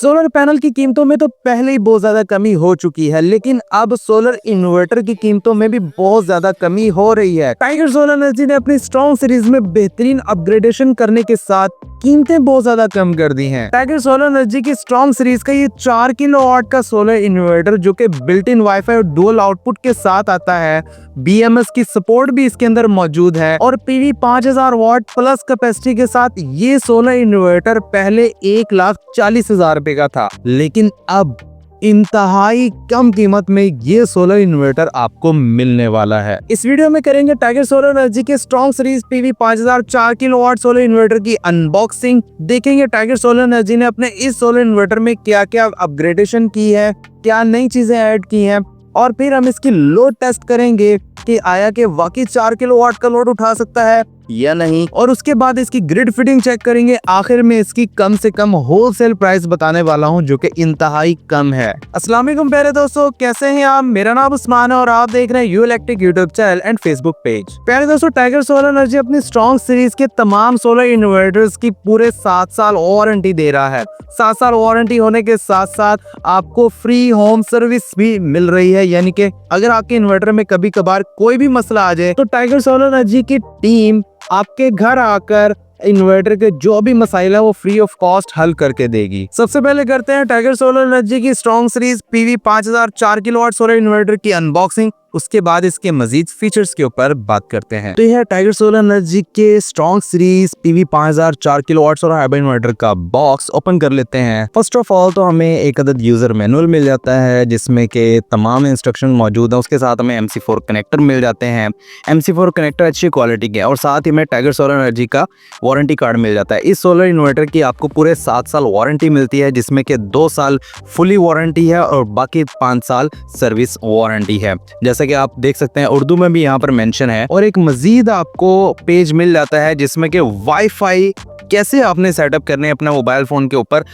Solar panel की कीमतों में तो पहले ही बहुत ज्यादा कमी हो चुकी है, लेकिन अब सोलर इन्वर्टर की कीमतों में भी बहुत ज्यादा कमी हो रही है। टाइगर सोलर एनर्जी ने अपनी स्ट्रॉन्ग सीरीज में बेहतरीन अपग्रेडेशन करने के साथ कीमतें बहुत ज्यादा कम कर दी हैं। टाइगर सोलर एनर्जी की स्ट्रॉन्ग सीरीज का ये 4 किलोवाट का सोलर इन्वर्टर जो कि बिल्ट इन वाईफाई और डुअल आउटपुट के साथ आता है, BMS की सपोर्ट भी इसके अंदर मौजूद है और PV 5000 वाट प्लस कैपेसिटी के साथ ये सोलर इन्वर्टर पहले 1,40,000 रुपए का था, लेकिन अब इंतहाई कम कीमत में ये सोलर इन्वर्टर आपको मिलने वाला है। इस वीडियो में करेंगे टाइगर सोलर एनर्जी के strong series PV 5000 4 kilowatt solar inverter की अनबॉक्सिंग। देखेंगे टाइगर सोलर एनर्जी ने अपने इस सोलर इन्वर्टर में क्या क्या अपग्रेडेशन की है, क्या नई चीजें ऐड की हैं, और फिर हम इसकी लोड टेस्ट करेंगे कि आया कि वाकई 4 किलोवाट का लोड उठा सकता है या नहीं, और उसके बाद इसकी ग्रिड फिटिंग चेक करेंगे। आखिर में इसकी कम से कम होलसेल प्राइस बताने वाला हूं जो कि इंतहाई कम है। अस्सलाम वालेकुम प्यारे दोस्तों, कैसे हैं आप? मेरा नाम उस्मान है और आप देख रहे हैं you electric YouTube channel and Facebook page. प्यारे दोस्तों, टाइगर सोलर एनर्जी अपनी स्ट्रॉन्ग सीरीज के तमाम सोलर इन्वर्टर्स की पूरे 7 साल वारंटी दे रहा है। 7 साल वारंटी होने के साथ साथ आपको फ्री होम सर्विस भी मिल रही है, यानी कि अगर आपके इन्वर्टर में कभी कभार कोई भी मसला आ जाए तो टाइगर सोलर एनर्जी की टीम आपके घर आकर इन्वर्टर के जो भी मसाइल है वो फ्री ऑफ कॉस्ट हल करके देगी। सबसे पहले करते हैं टाइगर सोलर एनर्जी की strong series PV 5000 4 kilowatt solar inverter की अनबॉक्सिंग। उसके बाद इसके मजीद फीचर्स के ऊपर बात करते हैं। तो यह टाइगर सोलर एनर्जी के strong series PV 5000 4 kilowatt solar hybrid inverter का बॉक्स ओपन कर लेते हैं। फर्स्ट ऑफ ऑल तो हमें एक अदद यूजर मैनुअल मिल जाता है जिसमें के तमाम इंस्ट्रक्शन मौजूद है। उसके साथ हमें MC4 कनेक्टर मिल जाते हैं। MC4 कनेक्टर अच्छी क्वालिटी के, और साथ ही हमें टाइगर सोलर एनर्जी का वारंटी कार्ड मिल जाता है। इस सोलर इन्वर्टर की आपको पूरे 7 साल वारंटी मिलती है, जिसमें के 2 साल फुली वारंटी है और बाकी 5 साल सर्विस वारंटी है। जैसे कि आप देख सकते हैं उर्दू में भी यहाँ पर मेंशन है, और एक मजीद आपको पेज मिल जाता है जिसमें कि वाईफाई कैसे आपने सेटअप करने अपने मोबाइल फोन के ऊपर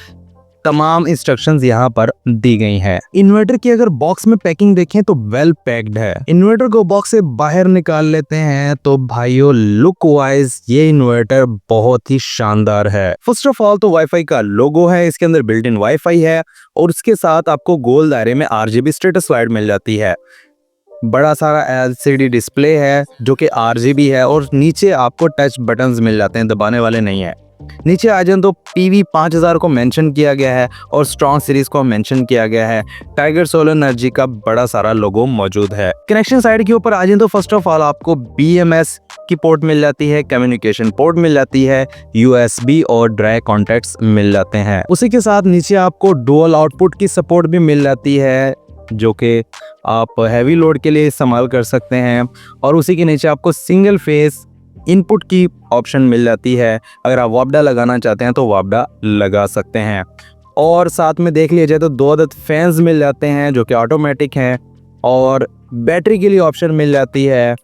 तमाम इंस्ट्रक्शंस यहाँ पर दी गई हैं। इन्वर्टर की अगर बॉक्स में पैकिंग देखें तो वेल पैक्ड है। इन्वर्टर को बॉक्स से बाहर निकाल लेते हैं तो भाइयों लुक वाइज ये इन्वर्टर बहुत ही शानदार है। फर्स्ट ऑफ ऑल तो वाईफाई का लोगो है, इसके अंदर बिल्ट इन वाईफाई है और उसके साथ आपको गोल दायरे में RGB स्टेटस लाइट मिल जाती है। बड़ा सारा LCD डिस्प्ले है जो कि RGB है, और नीचे आपको टच बटन्स मिल जाते हैं, दबाने वाले नहीं है। नीचे आ जाए तो PV 5000 को मेंशन किया गया है और स्ट्रॉन्ग सीरीज को मेंशन किया गया है। टाइगर सोलर एनर्जी का बड़ा सारा लोगो मौजूद है। कनेक्शन साइड के ऊपर आ जाए तो फर्स्ट ऑफ ऑल आपको BMS की पोर्ट मिल जाती है, कम्युनिकेशन पोर्ट मिल जाती है, USB और ड्राई कॉन्टैक्ट्स मिल जाते हैं। उसी के साथ नीचे आपको डुअल आउटपुट की सपोर्ट भी मिल जाती है जो कि आप हैवी लोड के लिए इस्तेमाल कर सकते हैं, और उसी के नीचे आपको सिंगल फेस इनपुट की ऑप्शन मिल जाती है। अगर आप वापडा लगाना चाहते हैं तो वापडा लगा सकते हैं, और साथ में देख लिया जाए तो 2 अदद फैंस मिल जाते हैं जो कि ऑटोमेटिक हैं, और बैटरी के लिए ऑप्शन मिल जाती है।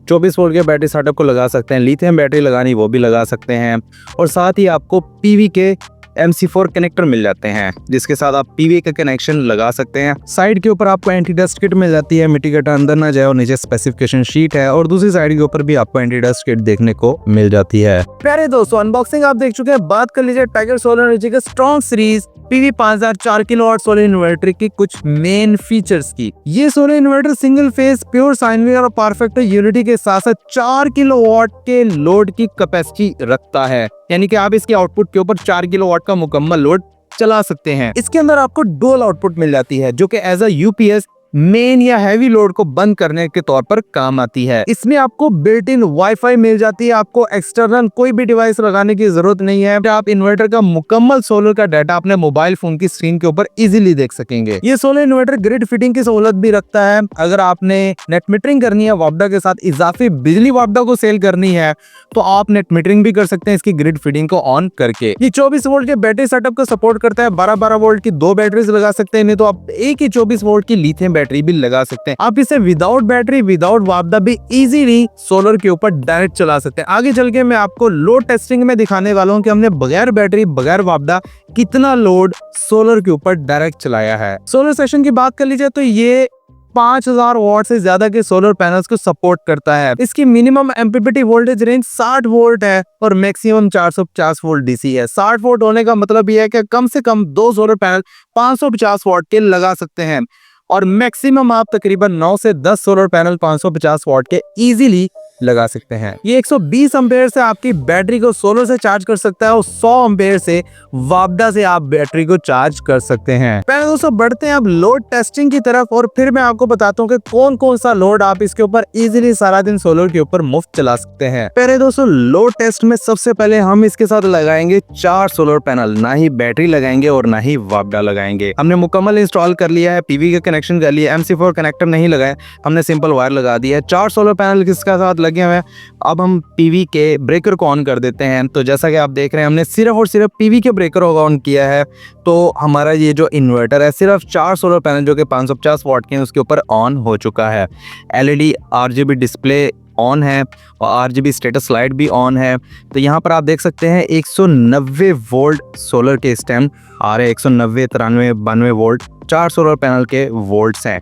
24 वोल्ट के बैटरी सेटअप को लगा सकते हैं, लिथियम बैटरी लगानी वो भी लगा सकते हैं, और साथ ही आपको PV के MC4 कनेक्टर मिल जाते हैं जिसके साथ आप PV का कनेक्शन लगा सकते हैं। साइड के ऊपर आपको एंटी डस्ट किट मिल जाती है, मिट्टी कटा अंदर ना जाए, और नीचे स्पेसिफिकेशन शीट है, और दूसरी साइड के ऊपर भी आपको एंटी डस्ट किट देखने को मिल जाती है। प्यारे दोस्तों, अनबॉक्सिंग आप देख चुके हैं। बात कर लीजिए टाइगर सोलर एनर्जी के strong series PV 5000 4 kilowatt solar inverter की कुछ मेन फीचर्स की। ये solar inverter single phase pure sine wave और परफेक्ट यूनिटी के साथ साथ 4 किलोवाट के लोड की कैपेसिटी रखता है, यानी कि आप इसके आउटपुट के ऊपर 4 किलोवाट का मुकम्मल लोड चला सकते हैं। इसके अंदर आपको डुअल आउटपुट मिल जाती है जो कि एज अ UPS मेन या हैवी लोड को बंद करने के तौर पर काम आती है। इसमें आपको बिल्ट इन वाईफाई मिल जाती है, आपको एक्सटर्नल कोई भी डिवाइस लगाने की जरूरत नहीं है। आप इन्वर्टर का मुकम्मल सोलर का डाटा अपने मोबाइल फोन की स्क्रीन के ऊपर इजीली देख सकेंगे। ये सोलर इन्वर्टर ग्रिड फिटिंग की सहूलत भी रखता है। अगर आपने नेट मीटरिंग करनी है वापडा के साथ, इजाफी बिजली वापडा को सेल करनी है, तो आप नेट मीटरिंग भी कर सकते हैं इसकी ग्रिड फिटिंग को ऑन करके। ये 24 वोल्ट के बैटरी सेटअप को सपोर्ट करता है। 12-12 वोल्ट की 2 बैटरीज लगा सकते हैं, नहीं तो आप एक ही 24 वोल्ट की लिथियम बैटरी भी लगा सकते हैं। आप इसे विदाउट बैटरी विदाउट वापडा भी इजीली सोलर के ऊपर डायरेक्ट चला सकते हैं। आगे चल के मैं आपको लोड टेस्टिंग में दिखाने वाला हूं कि हमने बगैर बैटरी बगैर वापडा कितना लोड सोलर के ऊपर डायरेक्ट चलाया है। सोलर सेशन की बात कर लीजिए तो ये 5000 वॉट से ज्यादा के सोलर पैनल्स को सपोर्ट करता है। इसकी minimum MPPT voltage range 60 volt है और मैक्सिमम 450 वोल्ट डीसी है। 60 वोल्ट होने का मतलब यह है कि कम से कम 2 सोलर पैनल 550 वॉट के लगा सकते हैं और मैक्सिमम आप तकरीबन 9 से 10 सोलर पैनल 550 वॉट के इजीली लगा सकते हैं। ये 120 एम्पेयर से आपकी बैटरी को सोलर से चार्ज कर सकता है और 100 एम्पेयर से वापडा से आप बैटरी को चार्ज कर सकते हैं। पहले दोस्तों बढ़ते हैं अब लोड टेस्टिंग की तरफ और फिर मैं आपको बताता हूँ कि कौन कौन सा लोड आप इसके ऊपर इजीली सारा दिन सोलर के ऊपर मुफ्त चला सकते हैं। पहले दोस्तों लोड टेस्ट में सबसे पहले हम इसके साथ लगाएंगे 4 सोलर पैनल, ना ही बैटरी लगाएंगे और ना ही वापडा लगाएंगे। हमने मुकम्मल इंस्टॉल कर लिया है, पीवी का कनेक्शन कर लिया, MC4 कनेक्टर नहीं लगाया, हमने सिंपल वायर लगा दिया है। 4 सोलर पैनल किसके साथ लगे हुए हैं। अब हम पीवी के ब्रेकर को ऑन कर देते हैं। तो जैसा कि आप देख रहे हैं हमने सिर्फ और सिर्फ पीवी के ब्रेकर को ऑन किया है, तो हमारा ये जो इन्वर्टर है सिर्फ 4 सोलर पैनल जो कि 550 वॉट के हैं उसके ऊपर ऑन हो चुका है। LED RGB डिस्प्ले ऑन है और RGB स्टेटस लाइट भी ऑन है। तो यहाँ पर आप देख सकते हैं 190 वोल्ट सोलर के स्टैंड आ रहे हैं, 190, 93, 92 वोल्ट 4 सोलर पैनल के वोल्ट्स हैं।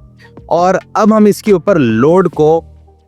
और अब हम इसके ऊपर लोड को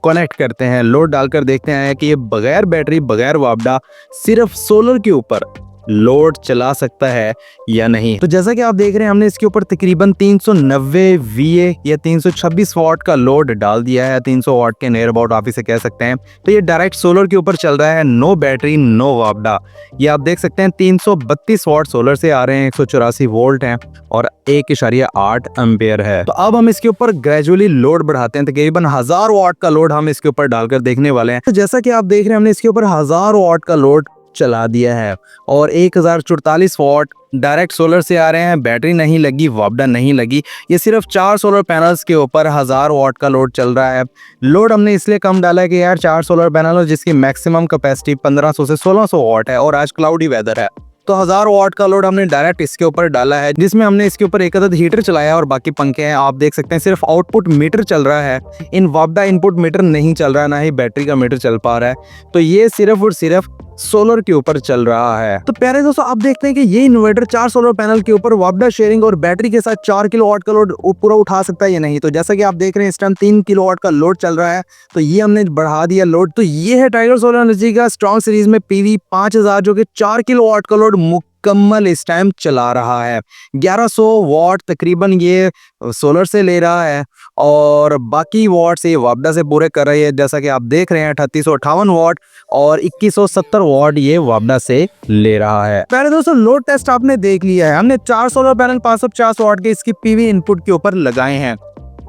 कनेक्ट करते हैं, लोड डालकर देखते हैं कि ये बगैर बैटरी बगैर वापडा सिर्फ सोलर के ऊपर लोड चला सकता है या नहीं। तो जैसा कि आप देख रहे हैं हमने इसके ऊपर तकरीबन 390 VA या 326 वॉट का लोड डाल दिया है, 300 वॉट के नियर अबाउट आप इसे कह सकते हैं। तो ये डायरेक्ट सोलर के ऊपर चल रहा है, नो बैटरी नो वापडा। ये आप देख सकते हैं 332 वॉट सोलर से आ रहे हैं, 184 वोल्ट हैं और 1.8 एम्पेयर है। तो अब हम इसके ऊपर ग्रेजुअली लोड बढ़ाते हैं, तकरीबन 1000 वॉट का लोड हम इसके ऊपर डालकर देखने वाले हैं। तो जैसा कि आप देख रहे हैं हमने इसके ऊपर 1000 वॉट का लोड चला दिया है और 1044 वॉट डायरेक्ट सोलर से आ रहे हैं, बैटरी नहीं लगी, वापडा नहीं लगी। ये सिर्फ 4 सोलर पैनल्स के ऊपर 1000 वॉट का लोड चल रहा है। लोड हमने इसलिए कम डाला है कि यार 4 सोलर पैनल जिसकी मैक्सिमम कैपेसिटी 1500 से 1600 वॉट है और आज क्लाउडी वेदर है, तो 1000 वॉट का लोड हमने डायरेक्ट इसके ऊपर डाला है, जिसमें हमने इसके ऊपर एक अदद हीटर चलाया और बाकी पंखे हैं। आप देख सकते हैं सिर्फ आउटपुट मीटर चल रहा है, इन वापडा इनपुट मीटर नहीं चल रहा, ना ही बैटरी का मीटर चल पा रहा है। तो ये सिर्फ और सिर्फ सोलर के ऊपर चल रहा है। तो प्यारे दोस्तों आप देखते हैं कि ये इन्वर्टर 4 सोलर पैनल के ऊपर वापडा शेयरिंग और बैटरी के साथ 4 किलोवाट का लोड पूरा उठा सकता है या नहीं। तो जैसा कि आप देख रहे हैं इस टाइम 3 किलोवाट का लोड चल रहा है, तो ये हमने बढ़ा दिया लोड। तो ये है टाइगर सोलर एनर्जी का स्ट्रॉन्ग सीरीज में PV 5000 जो कि 4 किलोवाट का लोड मुकम्मल इस टाइम चला रहा है। 1100 वॉट तकरीबन ये सोलर से ले रहा है और बाकी वॉट से वापडा से पूरे कर रही है। जैसा कि आप देख रहे हैं 3858 वॉट और 2170 वॉट ये वापडा से ले रहा है। पहले दोस्तों लोड टेस्ट आपने देख लिया है, हमने 4 सोलर पैनल 550 वॉट के इसकी PV इनपुट के ऊपर लगाए हैं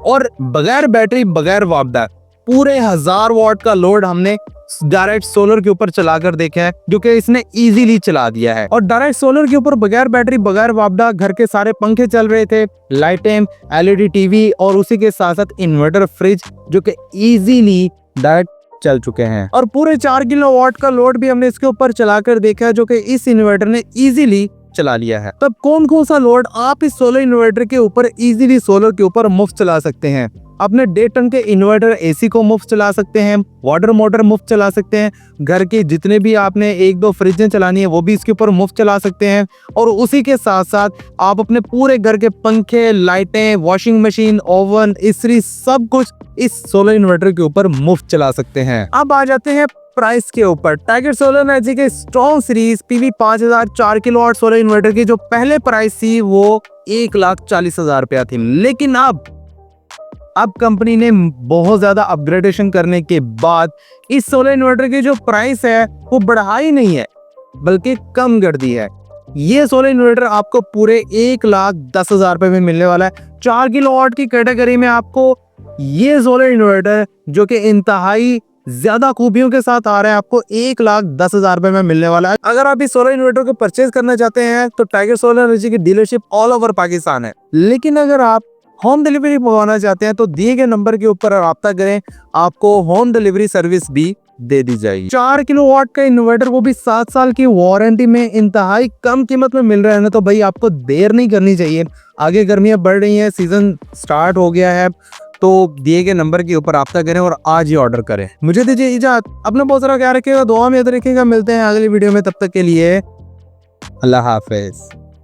और बगैर बैटरी बगैर वापडा पूरे 1000 वॉट का लोड हमने डायरेक्ट सोलर के ऊपर चलाकर देखा है, जो कि इसने इजीली चला दिया है। और डायरेक्ट सोलर के ऊपर बगैर बैटरी बगैर वापडा घर के सारे पंखे चल रहे थे, लाइटें, LED टीवी और उसी के साथ साथ इन्वर्टर फ्रिज जो कि इजीली डायरेक्ट चल चुके हैं। और पूरे 4 किलोवाट का लोड भी हमने इसके ऊपर चलाकर देखा है, जो कि इस इन्वर्टर ने इजीली चला लिया है। तब कौन कौन सा लोड आप इस सोलर इन्वर्टर के ऊपर इजीली सोलर के ऊपर मुफ्त चला सकते हैं। अपने 1.5 टन के इन्वर्टर AC को मुफ्त चला सकते हैं, वाटर मोटर मुफ्त चला सकते हैं, घर के जितने भी आपने 1-2 फ्रिजें चलानी है वो भी इसके ऊपर मुफ्त चला सकते हैं। और उसी के साथ साथ आप अपने पूरे घर के पंखे, लाइटें, वॉशिंग मशीन, ओवन, इस्त्री सब कुछ इस सोलर इन्वर्टर के ऊपर मुफ्त चला सकते हैं। अब आ जाते हैं प्राइस के ऊपर। टाइगर सोलर एनर्जी के strong series PV 5000 4 kilowatt solar inverter की जो पहले प्राइस थी वो 1,40,000 रुपया थी, लेकिन अब कंपनी ने बहुत ज्यादा अपग्रेडेशन करने के बाद इस सोलर इन्वर्टर की जो प्राइस है वो बढ़ाई नहीं है बल्कि कम कर दी है। ये सोलर इन्वर्टर आपको पूरे 1,10,000 रुपए में मिलने वाला है। 4 किलोवाट की कैटेगरी में आपको ये सोलर इन्वर्टर जो कि इंतहाई ज्यादा खूबियों के साथ आ रहा है आपको 1,10,000 रुपए में मिलने वाला है। अगर आप इस सोलर इन्वर्टर को परचेज करना चाहते हैं तो टाइगर सोलर एनर्जी की डीलरशिप ऑल ओवर पाकिस्तान है, लेकिन अगर आप होम डिलीवरी मंगवाना चाहते हैं तो दिए गए नंबर के ऊपर रब्ता करें, आपको होम डिलीवरी सर्विस भी दे दी जाएगी। 4 किलोवाट का इन्वर्टर वो भी 7 साल की वारंटी में इंतहाई कम कीमत में मिल रहा है ना, तो भाई आपको देर नहीं करनी चाहिए। आगे गर्मियां बढ़ रही हैं, सीजन स्टार्ट हो गया है, तो दिए गए नंबर के ऊपर रब्ता करें और आज ही ऑर्डर करें। मुझे दीजिए इजाजत, अपना बहुत सारा ख्याल रखिएगा, दुआ में याद रखिएगा। मिलते हैं अगली वीडियो में, तब तक के लिए अल्लाह हाफिज।